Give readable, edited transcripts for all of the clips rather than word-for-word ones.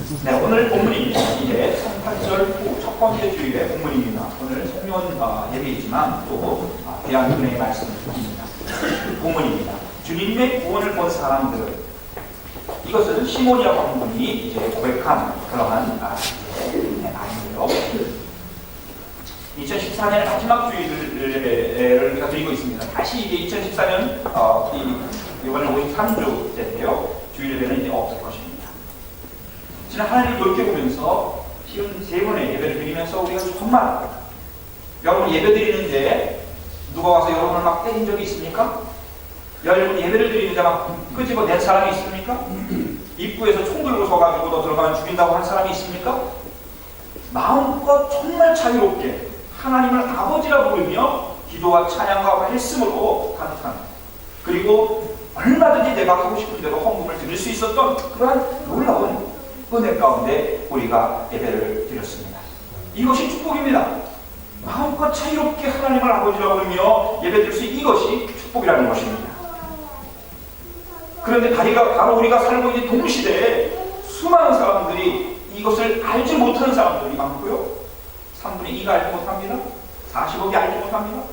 네, 오늘 본문이 이제 38절 후 첫 번째 주일의 본문입니다. 오늘 송년 예배이지만 또 귀한 은혜의 말씀입니다. 본문입니다. 주님의 구원을 본 사람들, 이것은 시몬이라고 하는 분이 이제 고백한 그러한 아이예요. 2014년 마지막 주일을 우리가 드리고 있습니다. 다시 이게 2014년 이번에 53주째인데요. 주일 예배는 이제 없을 것입니다. 지난 하나님을 돌이켜보면서 53번의 예배를 드리면서 우리가 정말 여러분 예배 드리는데 누가 와서 여러분을 막 때린 적이 있습니까? 여러분 예배를 드리는데 막 끄집어낸 사람이 있습니까? 입구에서 총 들고 서가지고 너 들어가면 죽인다고 한 사람이 있습니까? 마음껏 정말 자유롭게 하나님을 아버지라 부르며 기도와 찬양과 말씀으로 가득한, 그리고 얼마든지 내가 하고 싶은 대로 헌금을 드릴 수 있었던 그러한 놀라운 은혜 가운데 우리가 예배를 드렸습니다. 이것이 축복입니다. 마음껏 자유롭게 하나님을 아버지라 부르며 예배드릴 수 있는 이것이 축복이라는 것입니다. 그런데 바로 우리가 살고 있는 동시대에 수많은 사람들이 이것을 알지 못하는 사람들이 많고요. 3분의 2가 알지 못합니다. 40억이 알지 못합니다.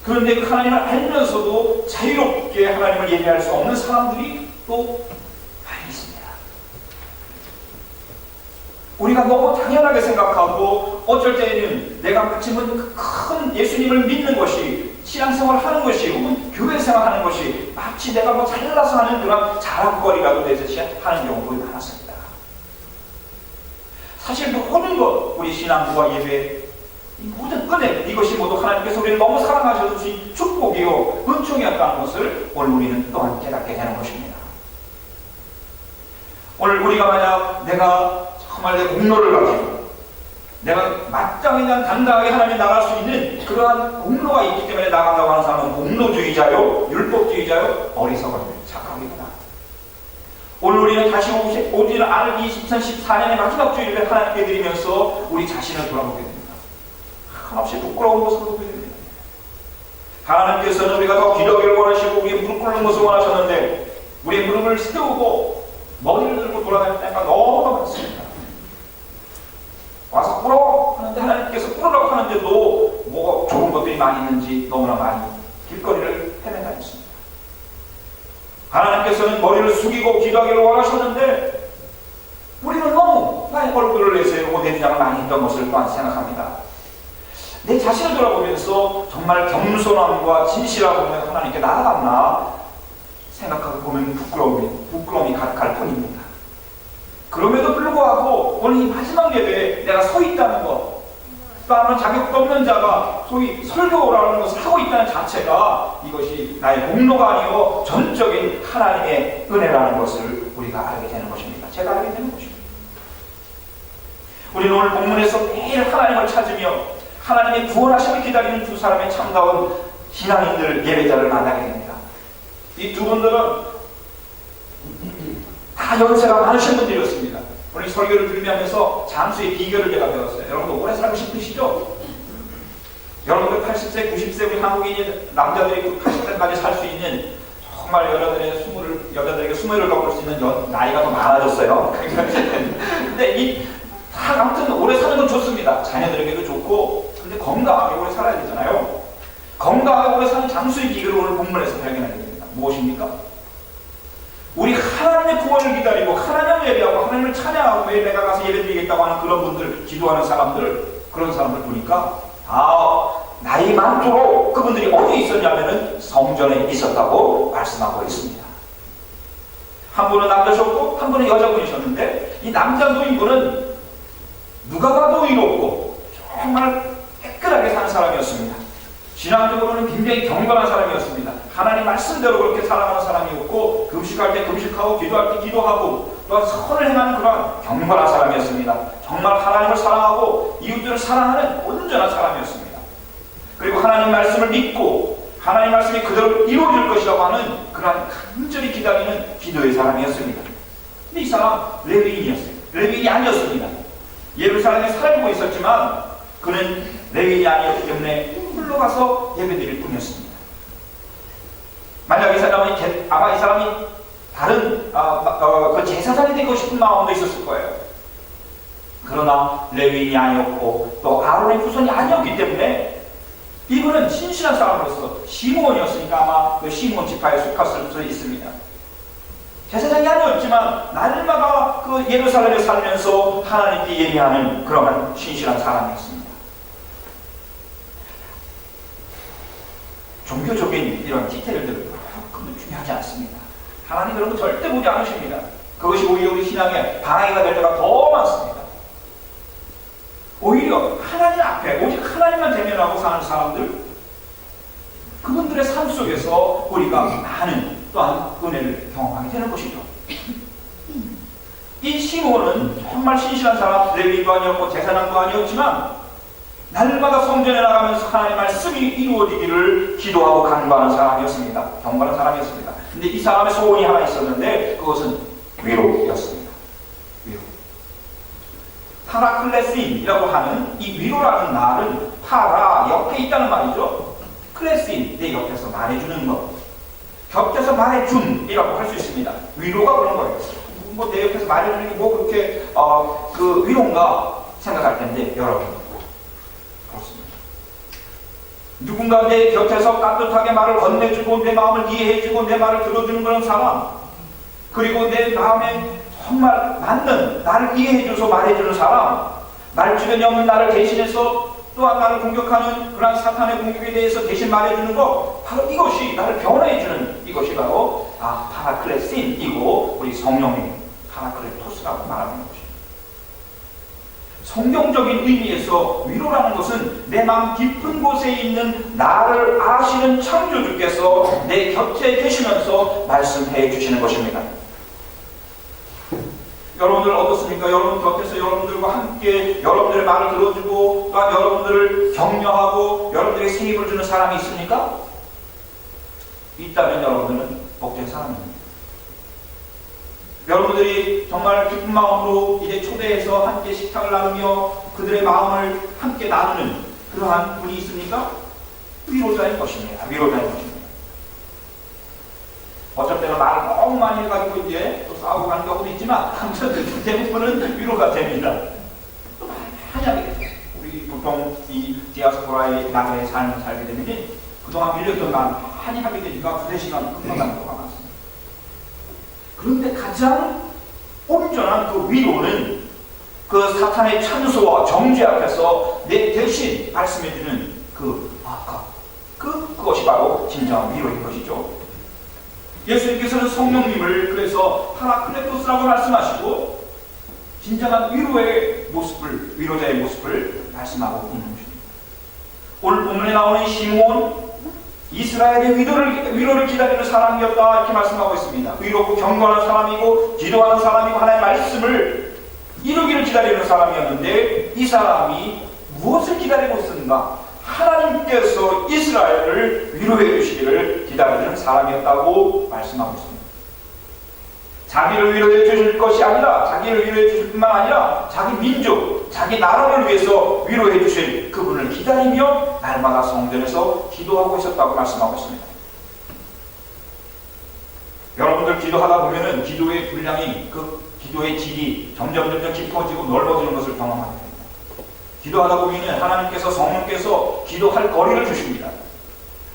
그런데 그 하나님을 알면서도 자유롭게 하나님을 예배할 수 없는 사람들이 또 많이 있습니다. 우리가 너무 당연하게 생각하고 어쩔 때는 내가 마치면 큰 예수님을 믿는 것이, 신앙생활을 하는 것이, 혹은 교회생활 하는 것이 마치 내가 뭐 잘나서 하는 그런 자랑거리라도 되듯이 하는 경우도 많았습니다. 사실 그 모든 것, 우리 신앙과 예배, 이 모든 은혜, 이것이 모두 하나님께서 우리를 너무 사랑하셔서 주신 축복이요 은총이었다는 것을 오늘 우리는 또한 깨닫게 되는 것입니다. 오늘 우리가 만약 내가 정말 내 공로를 가지고 내가 마땅히 당당하게 하나님에 나갈 수 있는 그러한 공로가 있기 때문에 나간다고 하는 사람은 공로주의자요, 율법주의자요, 어리석은 착각입니다. 오늘 우리는 다시 오지는 않을 2014년의 마지막 주일을 하나님께 드리면서 우리 자신을 돌아보게 됩니다. 한없이 부끄러운 모습을 보게 됩니다. 하나님께서는 우리가 더 기도하기를 원하시고 우리의 무릎 꿇는 것을 원하셨는데 우리의 무릎을 세우고 머리를 들고 돌아다닐 때가 너무 많습니다. 와서 꿇어 하는데 하나님께서 꿇으라고 하는데도 뭐가 좋은 것들이 많이 있는지 너무나 많이 길거리를 헤매다녔습니다. 하나님께서는 머리를 숙이고 기도하기를 원하셨는데 우리는 너무 나의 얼굴을 내세우고 내 주장을 많이 했던 것을 또한 생각합니다. 내 자신을 돌아보면서 정말 겸손함과 진실함으로 하나님께 나아갔나 생각하고 보면 부끄러움이 가득할 뿐입니다. 그럼에도 불구하고 오늘 이 마지막 예배에 내가 서 있다는 것, 또 아무런 자격도 없는 자가 소위 설교라는 것을 하고 있다는 자체가 이것이 나의 공로가 아니고 전적인 하나님의 은혜라는 것을 우리가 알게 되는 것입니다. 제가 알게 되는 것입니다. 우리는 오늘 본문에서 매일 하나님을 찾으며 하나님의 구원하심을 기다리는 두 사람의 참다운 신앙인들, 예배자를 만나게 됩니다. 이 두 분들은 다 연세가 많으신 분들이었습니다. 오늘 설교를 들으면서 잠수의 비결을 제가 배웠어요. 여러분들 오래 살고 싶으시죠? 여러분들 80세, 90세 우리 한국인 남자들이 80세까지 살 수 있는, 정말 여자들에게 20을 넘을 수 있는 나이가 더 많아졌어요. 근데 아무튼 오래 사는 건 좋습니다. 자녀들에게도 좋고, 근데 건강하게 오래 살아야 되잖아요. 건강하게 오래 사는 장수의 비결을 오늘 본문에서 발견하게 됩니다. 무엇입니까? 우리 하나님의 구원을 기다리고 하나님을 예배하고 하나님을 찬양하고 매일 내가 가서 예배드리겠다고 하는 그런 분들, 기도하는 사람들, 그런 사람들 보니까 나이 많도록 그분들이 어디 있었냐면은 성전에 있었다고 말씀하고 있습니다. 한 분은 남자셨고 한 분은 여자분이셨는데 이 남자 노인분은 누가 봐도 의롭고 정말 깨끗하게 사는 사람이었습니다. 신앙적으로는 굉장히 경건한 사람이었습니다. 하나님 말씀대로 그렇게 살아가는 사람이었고, 금식할 때 금식하고 기도할 때 기도하고 또한 선을 행하는 그런 경건한 사람이었습니다. 정말 하나님을 사랑하고 이웃들을 사랑하는 온전한 사람이었습니다. 그리고 하나님 말씀을 믿고 하나님 말씀이 그대로 이루어질 것이라고 하는 그런 간절히 기다리는 기도의 사람이었습니다. 근데 이 사람 레위인이었어요. 레위인이 아니었습니다. 예루살렘에 살고 있었지만 그는 레위인이 아니었기 때문에 홀로 가서 예배드릴 뿐이었습니다. 만약 이 사람이 아마 이 사람이 다른 그 제사장이 되고 싶은 마음도 있었을 거예요. 그러나 레위인이 아니었고 또 아론의 후손이 아니었기 때문에 이분은 신실한 사람으로서 시므온이었으니까 아마 그 시므온 지파에 속했을 수 있습니다. 제사장이 아니었지만 날마다 그 예루살렘에 살면서 하나님께 예배하는 그러한 신실한 사람이었습니다. 종교적인 이런 디테일들은 그건 중요하지 않습니다. 하나님 그런 거 절대 보지 않으십니다. 그것이 오히려 우리 신앙에 방해가 될 때가 더 많습니다. 오히려 하나님 앞에 오직 하나님만 대면하고 사는 사람들, 그분들의 삶 속에서 우리가 많은 또한 은혜를 경험하게 되는 것이죠. 이 시므온은 정말 신실한 사람, 레위인도 아니었고 제사장도 아니었지만 날마다 성전에 나가면서 하나님의 말씀이 이루어지기를 기도하고 간구하는 사람이었습니다. 경건한 사람이었습니다. 근데 이 사람의 소원이 하나 있었는데 그것은 위로였습니다. 위로. 파라클레스인이라고 하는 이 위로라는 말은 파라, 옆에 있다는 말이죠. 클레스인, 내 옆에서 말해주는 것. 곁에서 말해줌이라고 할 수 있습니다. 위로가 그런 거예요. 뭐 내 옆에서 말해주는 게 뭐 그렇게 그 위로인가 생각할 텐데 여러분 그렇습니다. 누군가 내 곁에서 따뜻하게 말을 건네주고 내 마음을 이해해주고 내 말을 들어주는 그런 사람, 그리고 내 마음에 정말 맞는 나를 이해해줘서 말해주는 사람, 말 주변에 없는 나를 대신해서 또한 나를 공격하는 그런 사탄의 공격에 대해서 대신 말해주는 것, 바로 이것이 나를 변화해주는 이것이 바로 파라클레신이고 우리 성령의 파라클레토스라고 말하는 것입니다. 성경적인 의미에서 위로라는 것은 내 마음 깊은 곳에 있는 나를 아시는 창조주께서 내 곁에 계시면서 말씀해 주시는 것입니다. 여러분들 어떻습니까? 여러분 곁에서 여러분들과 함께 여러분들의 말을 들어주고 또한 여러분들을 격려하고 여러분들에게 새 힘을 주는 사람이 있습니까? 있다면 여러분들은 복된 사람입니다. 여러분들이 정말 기쁜 마음으로 이제 초대해서 함께 식탁을 나누며 그들의 마음을 함께 나누는 그러한 분이 있습니까? 위로자인 것입니다. 위로자인 것입니다. 어쩔 때는 말을 너무 많이 해가지고 이제 또 싸우고 가는 경우도 있지만 아무튼 대부분은 위로가 됩니다. 또 많이 하게 되죠. 우리 보통 이 디아스포라의 나라의 삶을 살게 되면 그동안 밀렸던 말 많이 하게 되니까 2-3시간 금방 가는 경우가 많습니다. 그런데 가장 온전한 그 위로는 그 사탄의 찬소와 정죄 앞에서 내 대신 말씀해주는 그것이 바로 진정한 위로인 것이죠. 예수님께서는 성령님을 그래서 파라클레토스라고 말씀하시고 진정한 위로의 모습을, 위로자의 모습을 말씀하고 있는 것입니다. 오늘 본문에 나오는 시므온, 이스라엘의 위로를 기다리는 사람이었다 이렇게 말씀하고 있습니다. 위로고 경건한 사람이고 기도하는 사람이고 하나님의 말씀을 이루기를 기다리는 사람이었는데 이 사람이 무엇을 기다리고 있었는가? 하나님께서 이스라엘을 위로해 주시기를 기다리는 사람이었다고 말씀하고 있습니다. 자기를 위로해 주실 것이 아니라 자기를 위로해 주실 뿐만 아니라 자기 민족, 자기 나라를 위해서 위로해 주실 그분을 기다리며 날마다 성전에서 기도하고 있었다고 말씀하고 있습니다. 여러분들 기도하다 보면은 기도의 분량이 그 기도의 질이 점점 깊어지고 넓어지는 것을 경험하게 됩니다. 기도하다 보면 하나님께서 성령께서 기도할 거리를 주십니다.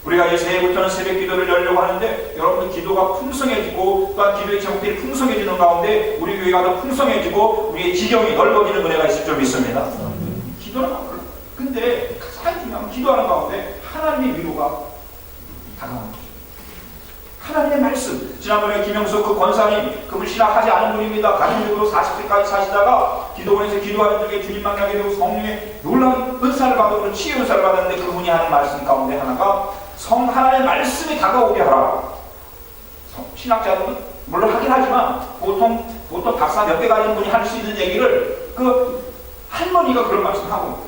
우리가 이제 새해부터는 새벽 기도를 열려고 하는데 여러분들 기도가 풍성해지고 또한 기도의 제목들이 풍성해지는 가운데 우리 교회가 더 풍성해지고 우리의 지경이 넓어지는 은혜가 있을 줄 믿습니다. 기도는 근데 가장 중요한 건 기도하는 가운데 하나님의 위로가 다가오는 것입니다. 하나님의 말씀. 지난번에 김영석 그 권사님, 그분 신학하지 않은 분입니다. 가정적으로 40세까지 사시다가 기도원에서 기도하는 중에 주님 만나게 되고 성령의 놀라운 은사를 받고 치유 은사를 받았는데 그분이 하는 말씀 가운데 하나가 하나님의 말씀이 다가오게 하라. 신학자들은 물론 하긴 하지만 보통 박사 몇 개 가진 분이 할 수 있는 얘기를 그 할머니가 그런 말씀을 하고 있어요.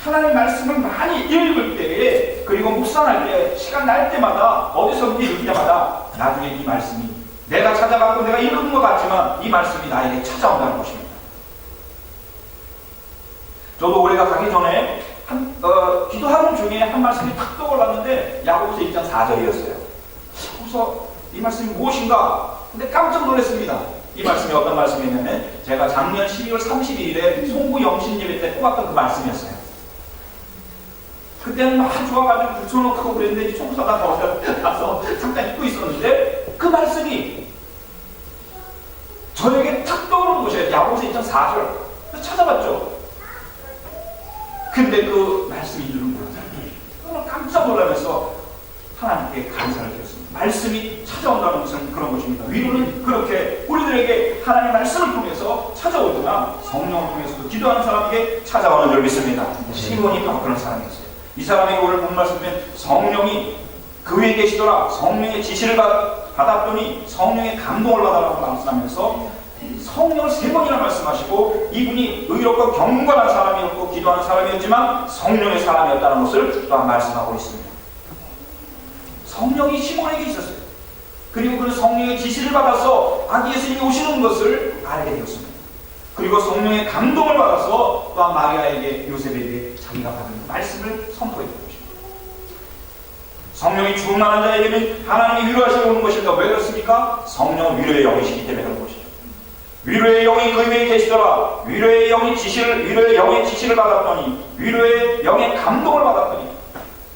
하나님의 말씀을 많이 읽을 때에 그리고 묵상할 때 시간 날 때마다 어디서든지 읽을 때마다 나중에 이 말씀이 내가 찾아갖고 내가 읽은 것 같지만 이 말씀이 나에게 찾아온다는 것입니다. 저도 올해가 가기 전에 기도하는 중에 한 말씀이 탁 떠올랐는데 야고보서 1장 4절이었어요. 그래서 이 말씀이 무엇인가? 근데 깜짝 놀랐습니다. 이 말씀이 어떤 말씀이냐면 제가 작년 12월 31일에 송구 영신 예배 때 뽑았던 그 말씀이었어요. 그때는 막 좋아가지고 붙여놓고 그랬는데 청소하다 가서 잠깐 잊고 있었는데 그 말씀이 저에게 탁 떠오르는 것이에요. 야고보서 2장 4절. 그래서 찾아봤죠. 근데 그 말씀인 줄은 몰랐어요. 깜짝 놀라면서 하나님께 감사를 드렸습니다. 말씀이 찾아온다는 것은 그런 것입니다. 위로는 그렇게 우리들에게 하나님의 말씀을 통해서 찾아오거나 성령을 통해서도 기도하는 사람에게 찾아오는 줄 믿습니다. 시몬이 바로 그런 사람이었어요. 이 사람에게 오늘 본 말씀은 성령이 그 위에 계시더라. 성령의 지시를 받았더니 성령의 감동을 받아라고 말씀하면서 성령을 3번이나 말씀하시고 이분이 의롭고 경건한 사람이었고 기도하는 사람이었지만 성령의 사람이었다는 것을 또한 말씀하고 있습니다. 성령이 시몬에게 있었어요. 그리고 그는 성령의 지시를 받아서 아기 예수님이 오시는 것을 알게 되었습니다. 그리고 성령의 감동을 받아서 또한 마리아에게 요셉에게 자기가 받은 말씀을 선포했던 것입니다. 성령이 충만한 자에게는 하나님이 위로하시러 오는 것입니다. 왜 그렇습니까? 성령은 위로의 영이시기 때문에 그런 것이죠. 위로의 영이 그 위에 계시더라. 위로의 영의 지시를 받았더니 위로의 영의 감동을 받았더니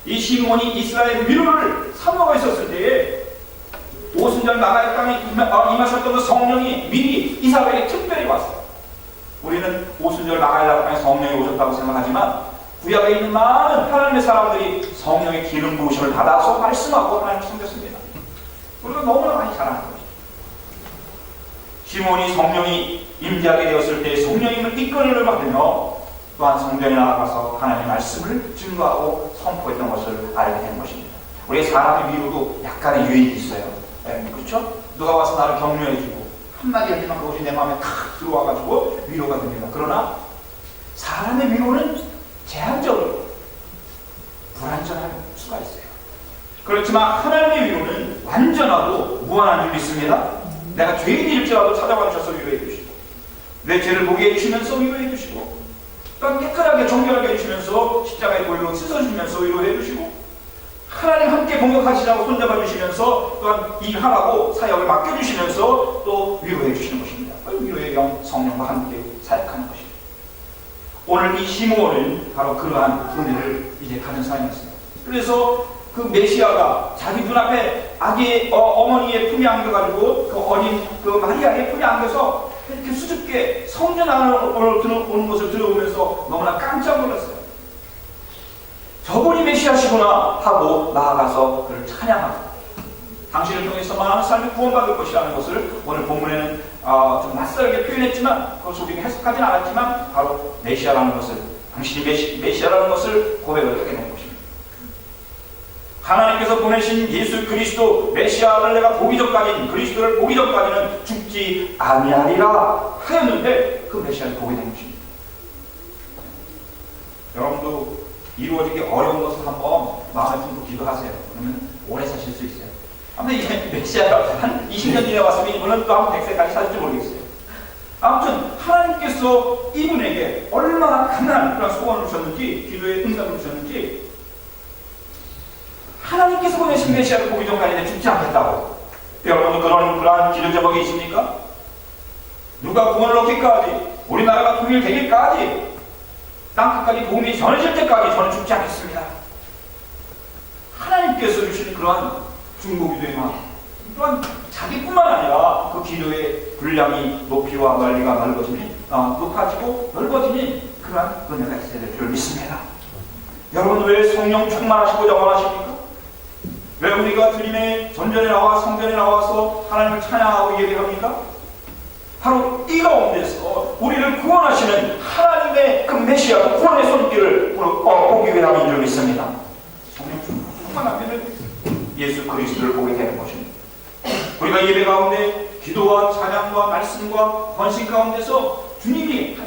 이 시몬이 이스라엘 위로를 사모하고 있었을 때에 오순절 나가의 땅에 임하셨던 그 성령이 미리 이사벨에 특별히 왔어요. 우리는 오순절 나가의 땅에 성령이 오셨다고 생각하지만 구약에 있는 많은 하나님의 사람들이 성령의 기름 부으심을 받아서 말씀하고 하나님을 섬겼습니다. 우리가 너무나 많이 잘 아는 것이죠. 시몬이 성령이 임재하게 되었을 때 성령님을 이끌림을 받으며 또한 성전에 나가서 하나님의 말씀을 증거하고 선포했던 것을 알게 된 것입니다. 우리 사람의 위로도 약간의 유익이 있어요. 그렇죠? 누가 와서 나를 격려해주고 한마디 하지만 그것이 내 마음에 탁 들어와가지고 위로가 됩니다. 그러나 사람의 위로는 제한적으로 불완전할 수가 있어요. 그렇지만 하나님의 위로는 완전하고 무한한 줄 믿습니다. 내가 죄인일지라도 찾아와 주셔서 위로해 주시고 내 죄를 보게 해주시면서 위로해 주시고 또한 깨끗하게 정결하게 해주시면서 십자가의 보혈로 씻어주시면서 위로해 주시고 하나님 함께 공격하시자고 손잡아 주시면서 또한 일하라고 사역을 맡겨주시면서 또 위로해 주시는 것입니다. 위로의 영 성령과 함께 사역하는 것입니다. 오늘 이 시몬은 바로 그러한 은혜를 이제 가진 사람이었습니다. 그래서 그 메시아가 자기 눈앞에 아기의 어머니의 품에 안겨가지고 그 어린 그 마리아의 품에 안겨서 이렇게 수줍게 성전 안으로 들어오는 것을 들어오면서 너무나 깜짝 놀랐어요. 저분이 메시아시구나 하고 나아가서 그를 찬양하고 당신을 통해서 많은 삶이 구원받을 것이라는 것을 오늘 본문에는 좀 낯설게 표현했지만 그것을 우리가 해석하지는 않았지만 바로 메시아라는 것을 당신이 메시아라는 것을 고백을 하게 된 것입니다. 하나님께서 보내신 예수 그리스도 메시아를 내가 보기 전까지는 그리스도를 보기 전까지는 죽지 아니하리라 하였는데 그 메시아를 보게 된 것입니다. 여러분도 이루어지기 어려운 것을 한번 마음에 품고 기도하세요. 그러면 오래 사실 수 있어요. 아무튼 이게 메시아가 한 20년 뒤에 왔으면 물론 또 한 100세까지 사실지 모르겠어요. 아무튼 하나님께서 이분에게 얼마나 강한 그런 소원을 주셨는지 기도의 응답을 주셨는지 하나님께서 보내신 메시아를 보기 전까지는 죽지 않겠다고. 여러분도 그러한 기도 제목이 있습니까? 누가 구원을 얻기까지 우리나라가 통일되기까지 땅끝까지 복음이 전해질 때까지 저는 죽지 않겠습니다. 하나님께서 주시는 그러한 중보기도의 마음 또한 자기뿐만 아니라 그 기도의 분량이 높이와 넓이가 높아지고 넓어지니 그러한 은혜가 있어야 될 줄 믿습니다. 여러분 왜 성령 충만하시고자 원하십니까? 왜 우리가 주님의 전전에 나와 성전에 나와서 하나님을 찬양하고 예배합니까? 바로 이 가운데서 우리를 구원하시는 하나님의 그 메시아 구원의 손길을 보기 위함인 줄 믿습니다. 성령 충만하면 예수 그리스도를 보게 되는 것입니다. 우리가 예배 가운데 기도와 찬양과 말씀과 헌신 가운데서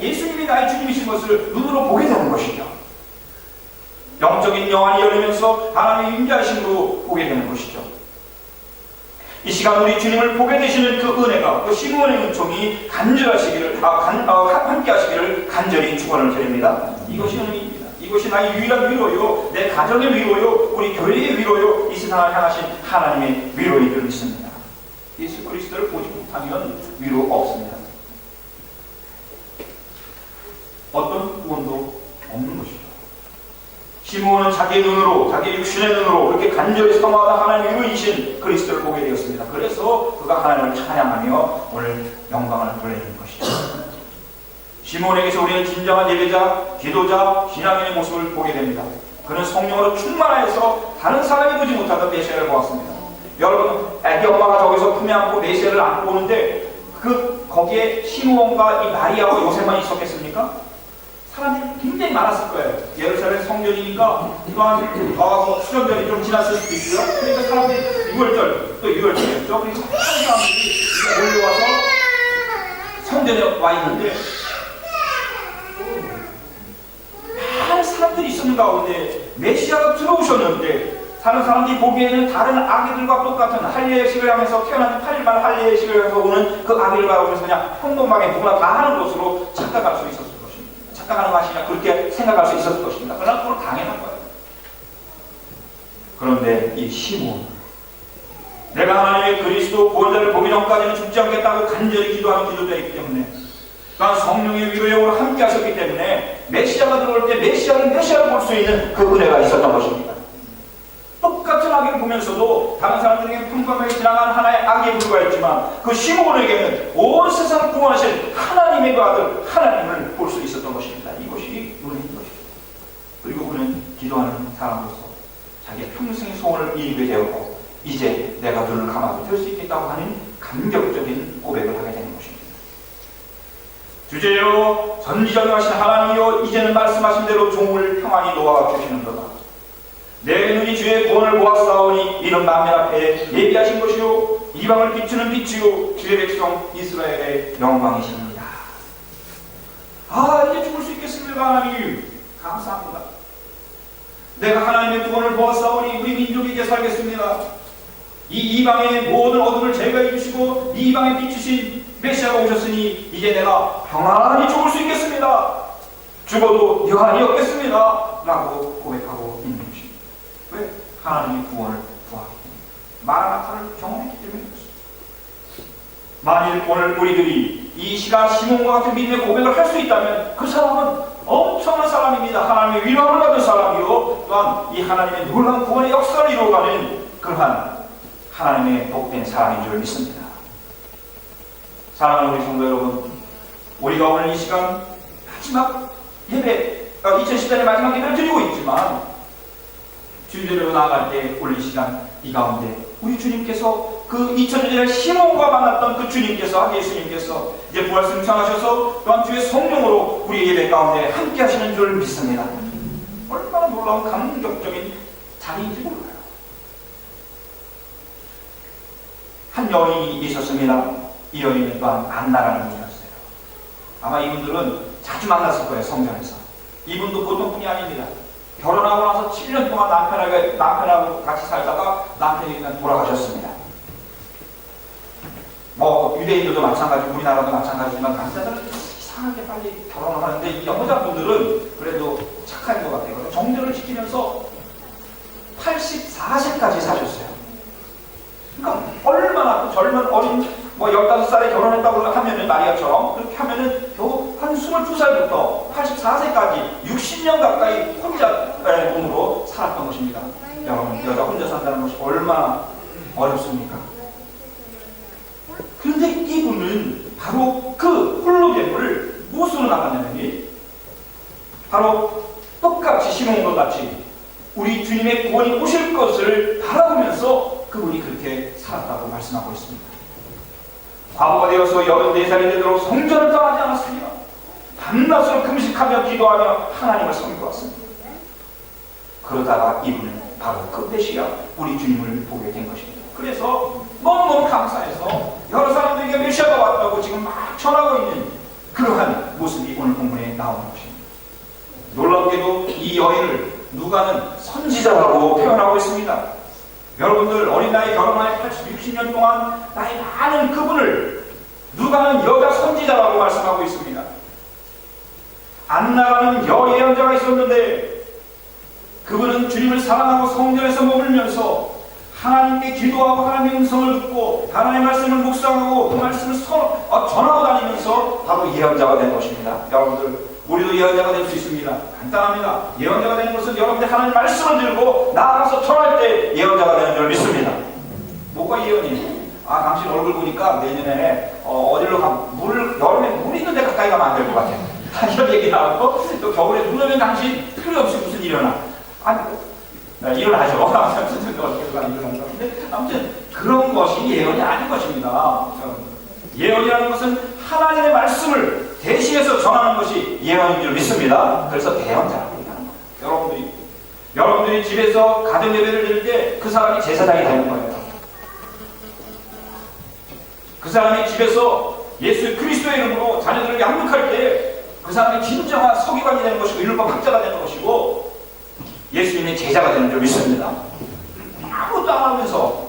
예수님이 나의 주님이신 것을 눈으로 보게 되는 것이죠. 영적인 영안이 열리면서 하나님의 임재하심으로 보게 되는 것이죠. 이 시간 우리 주님을 보게 되시는 그 은혜가 그 시몬의 은총이 함께 하시기를 간절히 축원을 드립니다. 이것이 은혜입니다. 이것이 나의 유일한 위로요, 내 가정의 위로요, 우리 교회의 위로요, 이 세상을 향하신 하나님의 위로인 줄 믿습니다. 예수 그리스도를 보지 못하면 위로 없습니다. 어떤 구원도 없는 것이죠. 시므온은 자기 눈으로, 자기 육신의 눈으로 그렇게 간절히 사모하다 하나님의 의이신 그리스도를 보게 되었습니다. 그래서 그가 하나님을 찬양하며 오늘 영광을 돌리는 것이죠. 시므온에게서 우리는 진정한 예배자, 기도자, 신앙인의 모습을 보게 됩니다. 그는 성령으로 충만하여서 다른 사람이 보지 못하던 메시아를 보았습니다. 여러분, 애기 엄마가 저기서 품에 안고 메시아를 안고 오는데 거기에 시므온과 이 마리아와 요셉만 있었겠습니까? 사람들이 굉장히 많았을 거예요. 예루살렘 성전이니까 또한 수련절이 좀 지났을 수도 있고요. 그러니까 사람들이 6월절, 또 6월절이었죠. 그래서 많은 사람들이 몰려와서 성전에 와 있는데 많은 사람들이 있었는 가운데 메시아가 들어오셨는데 다른 사람들이 보기에는 다른 아기들과 똑같은 할례식을 하면서 태어난 지 8일 만 할례식을 해서 오는 그 아기를 바라보면서 그냥 평범하게 누구나 다 하는 것으로 착각할 수 있었을 것입니다. 착각하는 것이냐 그렇게 생각할 수 있었을 것입니다. 그러나 그걸 당연한 거예요. 그런데 이 시므온, 내가 하나님의 그리스도 구원자를 보기 전까지는 죽지 않겠다고 간절히 기도하는 기도자이기 때문에 또한 성령의 위로의 영으로 함께 하셨기 때문에 메시아가 들어올 때 메시아를 볼 수 있는 그 은혜가 있었던 것입니다. 똑같은 아기를 보면서도 다른 사람들에게 평범하게 지나가는 하나의 아기에 불과했지만 그 시므온에게는 온 세상을 구원하신 하나님의 그 아들 하나님을 볼 수 있었던 것입니다. 이것이 은혜인 것이죠. 그리고 그는 기도하는 사람으로서 자기의 평생의 소원을 이루게 되었고 이제 내가 눈을 감아도 될 수 있겠다고 하는 감격적인 고백을 하게 되는 것입니다. 주제요 전지전능하신 하나님이여 이제는 말씀하신 대로 종을 평안히 놓아 주시는도다. 내 눈이 주의 구원을 보았사오니 이는 만민 앞에 예비하신 것이요 이방을 비추는 빛이요 주의 백성 이스라엘의 영광이십니다. 아, 이제 죽을 수 있겠습니다. 하나님 감사합니다. 내가 하나님의 구원을 보았사오니 우리 민족이 이제 살겠습니다. 이 이방의 모든 어둠을 제거해 주시고 이 이방에 비추신 메시아가 오셨으니 이제 내가 평안히 죽을 수 있겠습니다. 죽어도 여한이 없겠습니다. 라고 고백하고 있는 것입니다. 왜? 하나님의 구원을 구하기 때문에 마라나타를 경험했기 때문에 그렇습니다. 만일 오늘 우리들이 이 시간 시몬과 같은 믿음의 고백을 할 수 있다면 그 사람은 엄청난 사람입니다. 하나님의 위로를 받은 사람이요 또한 이 하나님의 놀라운 구원의 역사를 이루어가는 그러한 하나님의 복된 사람인 줄 믿습니다. 사랑하는 우리 성도 여러분, 우리가 오늘 이 시간 마지막 예배 2010년의 마지막 예배를 드리고 있지만 주일로 나아갈 때 오늘 이 시간 이 가운데 우리 주님께서 그 2000년 전에 시몬과 만났던 그 주님께서 예수님께서 이제 부활 승천하셔서 또한 주의 성령으로 우리 예배 가운데 함께 하시는 줄 믿습니다. 얼마나 놀라운 감격적인 자리인지 몰라요. 한 여인이 있었습니다. 이 여인은 또한 안나라는 분이었어요. 아마 이분들은 자주 만났을 거예요. 성전에서. 이분도 보통 분이 아닙니다. 결혼하고 나서 7년 동안 남편하고 같이 살다가 남편이 그냥 돌아가셨습니다. 뭐 유대인들도 마찬가지고 우리나라도 마찬가지지만 남자들은 이상하게 빨리 결혼을 하는데 이 여자분들은 그래도 착한 것 같아요. 정절을 지키면서 84세까지 사셨어요. 그러니까 얼마나 또 젊은 어린 15살에 결혼했다고 하면은 마리아처럼 그렇게 하면은 겨우 한 22살부터 84세까지 60년 가까이 혼자 몸으로 살았던 것입니다. 여러분, 여자 혼자 산다는 것이 얼마나 어렵습니까? 그런데 이분은 바로 그 홀로됨을 무엇으로 나갔냐면 바로 똑같이 시몬과 같이 우리 주님의 구원이 오실 것을 바라보면서 그분이 그렇게 살았다고 말씀하고 있습니다. 과부가 되어서 84살이 되도록 성전을 떠나지 않았습니다. 밤낮으로 금식하며 기도하며 하나님을 섬겨왔습니다. 그러다가 이분은 바로 그 메시아 우리 주님을 보게 된 것입니다. 그래서 너무너무 감사해서 여러 사람들에게 메시아가 왔다고 지금 막 전하고 있는 그러한 모습이 오늘 본문에 나오는 것입니다. 놀랍게도 이 여인을 누가는 선지자라고 표현하고 있습니다. 여러분들 어린 나이 결혼하여 60년 동안 나이 많은 그분을 누가는 여자 선지자라고 말씀하고 있습니다. 안나라는 여예언자가 있었는데 그분은 주님을 사랑하고 성전에서 머물면서 하나님께 기도하고 하나님의 음성을 듣고 하나님의 말씀을 묵상하고 그 말씀을 전하고 다니면서 바로 예언자가 되는 것입니다. 여러분들, 우리도 예언자가 될 수 있습니다. 간단합니다. 예언자가 되는 것은 여러분들 하나님의 말씀을 들고 나아가서 전할 때 예언자가 되는 줄 믿습니다. 뭐가 예언이에요? 당신 얼굴 보니까 내년에 어디로 가면 여름에 물 있는 데 가까이 가면 안 될 것 같아. 이런 얘기 나오고, 또 겨울에 눈 오면 당신 필요 없이 무슨 일이 일어나. 일어나죠. 아무튼 그런 것이 예언이 아닌 것입니다. 예언이라는 것은 하나님의 말씀을 대신해서 전하는 것이 예언인 줄 믿습니다. 그래서 대언자라고 얘기하는 거예요. 여러분들이 집에서 가정 예배를 드릴 때 그 사람이 제사장이 되는 거예요. 그 사람이 집에서 예수 그리스도의 이름으로 자녀들을 양육할 때 그 사람이 진정한 서기관이 되는 것이고 율법 학자가 되는 것이고 예수님의 제자가 되는 줄 믿습니다. 아무것도 안 하면서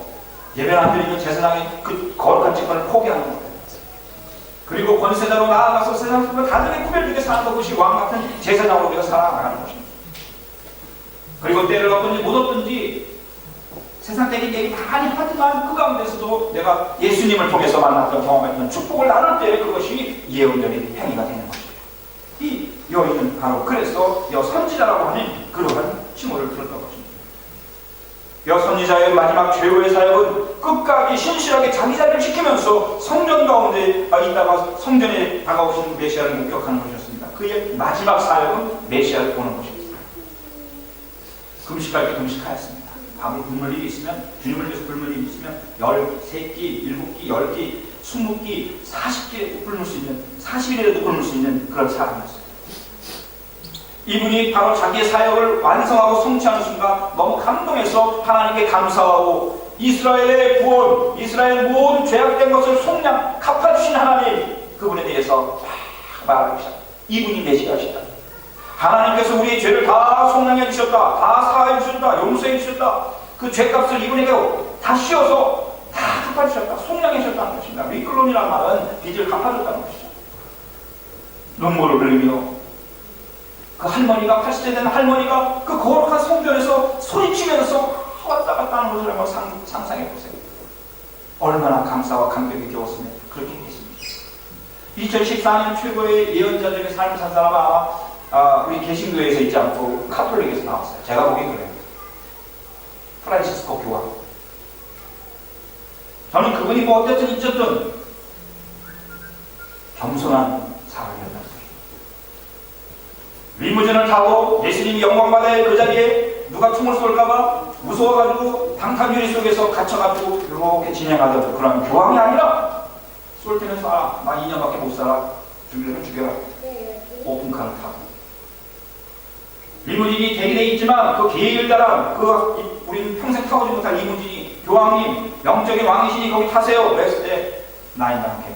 예배를 안 드리면 제사장이 그 거룩한 직분을 포기하는 거예요. 그리고 권세자로 나아가서 세상 속에 가정의 구별되게 사는 것이 왕 같은 제사장으로 우리가 살아나가는 것입니다. 그리고 때를 얻든지 못 얻든지 세상적인 얘기 많이 하지만 그 가운데서도 내가 예수님을 통해서 만났던 경험했던 축복을 나눌 때 그것이 예언적인 행위가 되는 것입니다. 이 여인은 바로 그래서 여선지자라고 하는 그러한 칭호를 들었던 것입니다. 여선지자의 마지막 최후의 사역은 끝까지 신실하게 자기 자리를 지키면서 성전 가운데 있다가 성전에 다가오신 메시아를 목격하는 것이었습니다. 그의 마지막 사역은 메시아를 보는 것입니다. 금식할 때 금식하였습니다. 밥을 굶을 일이 있으면, 주님을 위해서 굶을 일이 있으면 13끼, 7끼, 10끼, 20끼, 40끼 굶을 수 있는, 40일에도 굶을 수 있는 그런 사람이었어요. 이분이 바로 자기의 사역을 완성하고 성취하는 순간 너무 감동해서 하나님께 감사하고 이스라엘의 구원, 이스라엘 모든 죄악된 것을 속량 갚아주신 하나님, 그분에 대해서 말하기 시작합니다. 이분이 메시아시다. 하나님께서 우리의 죄를 다 속량해 주셨다. 다 사하해 주셨다. 용서해 주셨다. 그 죄값을 이분에게 다 씌워서 다 갚아주셨다. 속량해 주셨다는 것입니다. 위클론이라는 말은 빚을 갚아줬다는 것이죠. 눈물을 흘리며 그 할머니가, 80세 된 할머니가 그 거룩한 성전에서 소리치면서 왔다 갔다 하는 것을 한번 상상해 보세요. 얼마나 감사와 감격이 겨웠으면 그렇게 했습니다. 2014년 최고의 예언자적인 삶을 산 사람은 아마 우리 개신교에서 있지 않고 카톨릭에서 나왔어요. 제가 보기엔 그래요. 프란시스코 교황. 저는 그분이 뭐 어쨌든 어쨌든 겸손한 사람이었다. 리무진을 타고 예수님이 영광받을 그 자리에 누가 총을 쏠까봐 무서워가지고 방탄유리 속에서 갇혀가지고 이렇게 진행하던 그런 교황이 아니라 쏠 때는 쏴라. 나 2년밖에 못 살아. 죽이려면 죽여라. 오픈카를 타고. 리무진이 대기돼 있지만 그 길다란 우리는 평생 타보지 못할 리무진이 교황님 영적인 왕이시니 거기 타세요. 그랬을 때 나이나 함께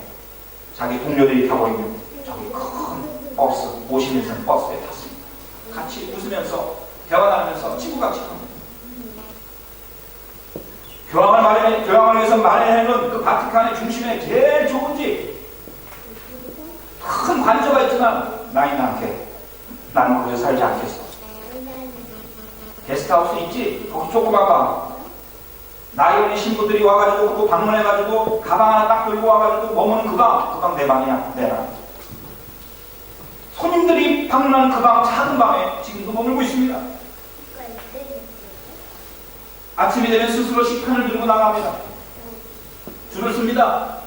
자기 동료들이 타고 있는 저기 큰 버스, 50인승 버스에 탔습니다. 같이 웃으면서 대화 나누면서 친구같이 합니다. 교황을 위해서 마련해놓은 그 바티칸의 중심에 제일 좋은 집, 큰 관저가 있지만 나이나 함께 나는 거기서 살지 않겠어. 게스트하우스 있지? 거기 조그만 방. 나이 어린 신부들이 와가지고 그거 방문해가지고 가방 하나 딱 들고 와가지고 머무는 그 방 내 방이야. 내 방. 손님들이 방문하는 그 방, 작은 방에 지금도 머물고 있습니다. 아침이 되면 스스로 식판을 들고 나갑니다. 줄을 씁니다.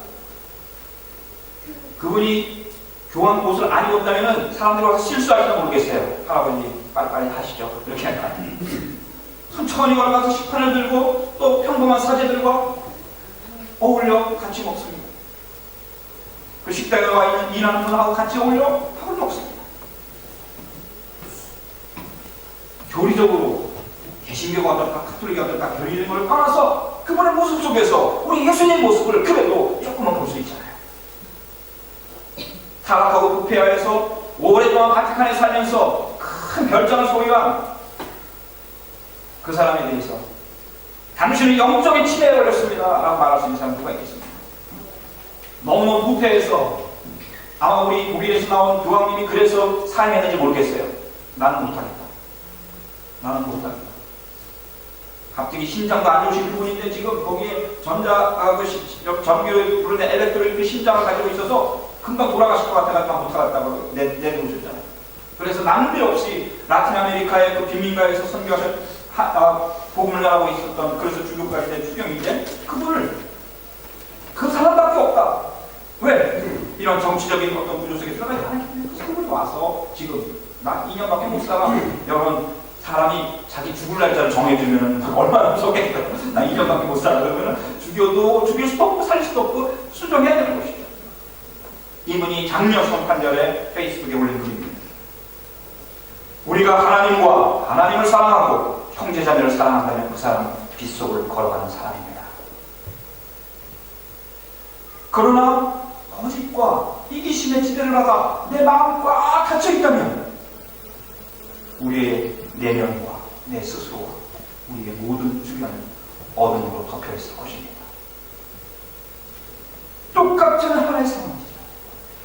그분이 교황 옷을 안 입었다면 사람들이 와서 실수할지도 모르겠어요. 할아버지 빨리빨리 하시죠. 이렇게 하니까 천천히 걸어가서 식판을 들고 또 평범한 사제들과 어울려 같이 먹습니다. 그 식당에 와 있는 일하는 분하고 같이 어울려 밥을 먹습니다. 교리적으로 개신교가 어떨까 카톨릭이 어떨까 교리적인 걸 떠나서 그분의 모습 속에서 우리 예수님의 모습을 그래도 조금만 볼 수 있잖아요. 타락하고 부패하여서 오랫동안 바티칸에 살면서 큰 별장을 소유한 그 사람에 대해서 당신은 영적인 치매에 걸렸습니다 라고 말할 수 있는 사람 누가 있겠습니까? 너무 부패해서 아마 우리 독일에서 나온 교황님이 그래서 사임했는지 모르겠어요. 나는 못하겠다. 갑자기 심장도 안 좋으신 분인데 지금 거기에 전기를 부르는 엘렉트로닉 심장을 가지고 있어서 금방 돌아가실 것 같아가지고 못 하겠다고 내놓으셨잖아요. 그래서 난데없이 라틴 아메리카의 그 빈민가에서 선교하신 복음을 전하고 있었던, 그래서 주교까지 된 추경인데 그분을, 그 사람밖에 없다. 왜? 이런 정치적인 어떤 구조 속에 들어가지 않았기 그 사람이 와서 지금 나 2년밖에 못 살아. 여러분, 사람이 자기 죽을 날짜를 정해주면 얼마나 무섭겠어요. 나 2년밖에 못 살아. 그러면 죽여도 죽일 수도 없고 살릴 수도 없고 수정해야 되는 것이죠. 이분이 작년 성탄절에 페이스북에 올린 글입니다. 우리가 하나님을 사랑하고 형제자매를 사랑한다면 그 사람은 빗속을 걸어가는 사람입니다. 그러나 거짓과 이기심의 지배를 받아 내 마음이 꽉 닫혀있다면 우리의 내면과 내 스스로와 우리의 모든 주변은 어둠으로 덮여있을 것입니다. 똑같은 하나의 상황이죠.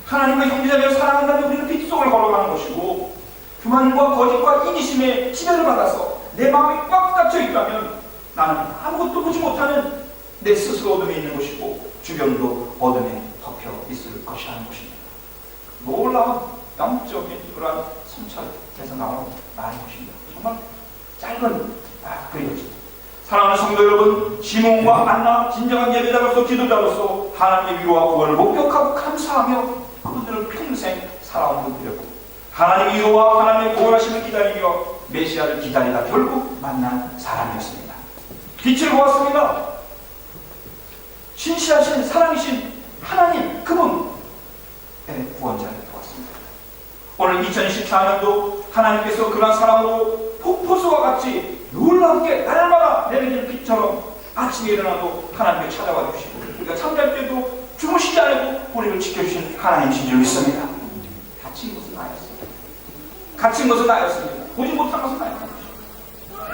하나님과 형제자매를 사랑한다면 우리는 빗속을 걸어가는 것이고, 교만과 거짓과 이기심의 지배를 받아서 내 마음이 꽉 닫혀있다면 나는 아무것도 보지 못하는 내 스스로 어둠에 있는 것이고 주변도 어둠에 덮여 있을 것이라는 것입니다. 놀라운 영적인 그러한 성찰에서 나오는 말인 것입니다. 정말 짧은 글이었죠. 사랑하는 성도 여러분, 시몬과 안나 진정한 예배자로서 기도자로서 하나님의 위로와 구원을 목격하고 감사하며 그분들은 평생 살아온 분들이었고, 하나님의 위로와 하나님의 구원하심을 기다리며 메시아를 기다리다 결국 만난 사람이었습니다. 빛을 보았습니다. 신실하신 사랑이신 하나님, 그분의 구원자를 보았습니다. 오늘 2014년도 하나님께서 그런 사랑으로 폭포수와 같이 놀랍게 날마다 내리는 빛처럼 아침에 일어나도 하나님께 찾아와 주시고, 우리가 잠잘 때도 주무시지 않고 우리를 지켜주신 하나님이신 줄 믿습니다. 갇힌 것은 나였습니다. 갇힌 것은 나였습니다. 보지 못한 것은 나였습니다.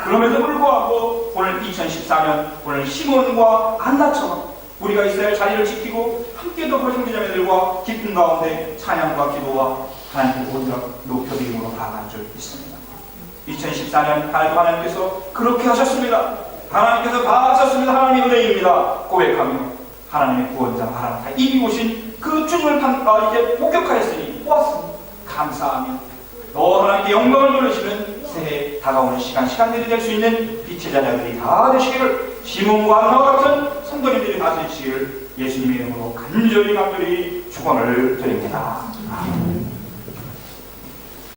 그럼에도 불구하고 오늘 2014년 오늘 시몬과 안나처럼 우리가 이스라엘 자리를 지키고 함께 더불어 형제자매들과 기쁨 가운데 찬양과 기도와 하나님의 본격 높여드림으로 나아간 줄 믿습니다. 2014년 하나님께서 그렇게 하셨습니다. 하나님께서 다 하셨습니다. 하나님의 은혜입니다. 고백하며 하나님의 구원자 하나님 이미 오신 그 주님을 이제 목격하였으니 보았습니다. 감사하며 너 하나님께 영광을 돌리시는 새해 다가오는 시간들이 될 수 있는 빛의 자녀들이 다 되시기를, 시몬과 안나와 같은 성도님들이 다 되시기를 예수님의 이름으로 간절히 축원을 드립니다. 아멘.